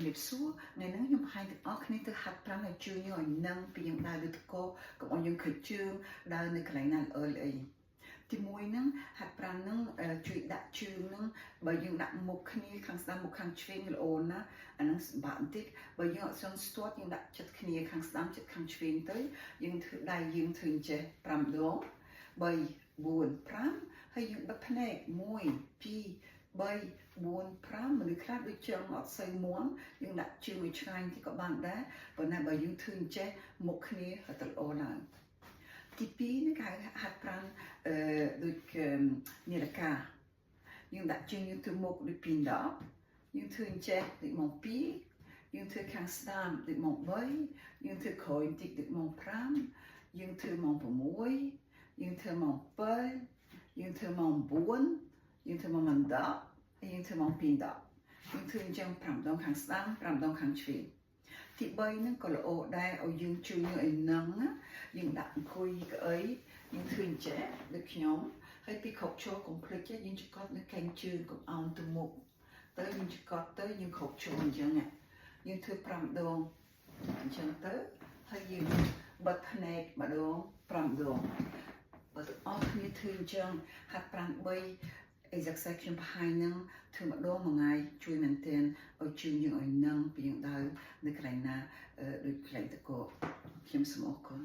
ជំរាបសួរថ្ងៃនេះខ្ញុំបង្ហាញទាំងអស់គ្នាទៅហាត់ប្រាំឲ្យជួយយើងឲ្យនឹងពីយើងដើរលើទឹកកកកុំឲ្យយើងខិតជើងដើរនៅកន្លែងណាល្អីទី1ហ្នឹងហាត់ប្រាំហ្នឹងជួយដាក់ជើងហ្នឹងបើយើងដាក់មុខគ្នាខាងស្ដាំមុខខាងឆ្វេងល្អណាស់អាហ្នឹងសម្បាក់បន្តិចបើយើងអត់សូវស្ទាត់យើងដាក់ចិត្តគ្នាខាងស្ដាំចិត្តខាងឆ្វេងទៅយើងធ្វើដៃយើងធ្វើអញ្ចេះ5ដង3 4 5ហើយយើងបិទភ្នែក1 2 3 4 5មនុស្សខ្លះដូចជើងអត់សូវមាំយើងដាក់ជើងឲ្យឆ្ងាយតិចក៏បានដែរប៉ុន្តែបើយើងធ្វើអញ្ចេះមុខគ្នាក៏ទៅល្អឡើងទី2នេះគេហាត់ប្រាំដូចនាឡិកាយើងដាក់ជើងយើងទៅមុខដូច2ដងយើងធ្វើអញ្ចេះដូចម៉ោង2យើងធ្វើខាងស្ដាំដូចម៉ោង3យើងធ្វើក្រោយបន្តិចដូចម៉ោង5យើងធ្វើម៉ោង6យើងធ្វើម៉ោង7យើងធ្វើម៉ោង4យើងធ្វើម៉ោង10ហើយយើងធ្វើម៉ោង2ដងយើងធ្វើអញ្ចឹង5ដងខាងស្ដាំ5ដងខាងឆ្វេងទី3ហ្នឹងក៏ល្អដែរឲ្យយើងជួយយើងឲ្យនឹងយើងដាក់អង្គុយកៅអីយើងធ្វើអញ្ចេះដូចខ្ញុំហើយពីគ្រប់ឈរកុំភ្លេចយើងចកត់នៅកែងជើងកុំអោនទៅមុខទៅយើងចកត់ទៅយើងគ្រប់ឈរអញ្ចឹងយើងធ្វើ5ដងអញ្ចឹងទៅហើយយើងបិទភ្នែកម្ដង5ដងបើទាំងអស់គ្នាធ្វើអញ្ចឹងហាត់8exercise ខ្ញុំបង្ហាញហ្នឹងធ្វើម្ដងមួយថ្ងៃជួយមែនទែនឲ្យជើងយើងឲ្យនឹងពីយើងដើរនៅកន្លែងណាដូចកន្លែងតកខ្ញុំសូមអរគុណ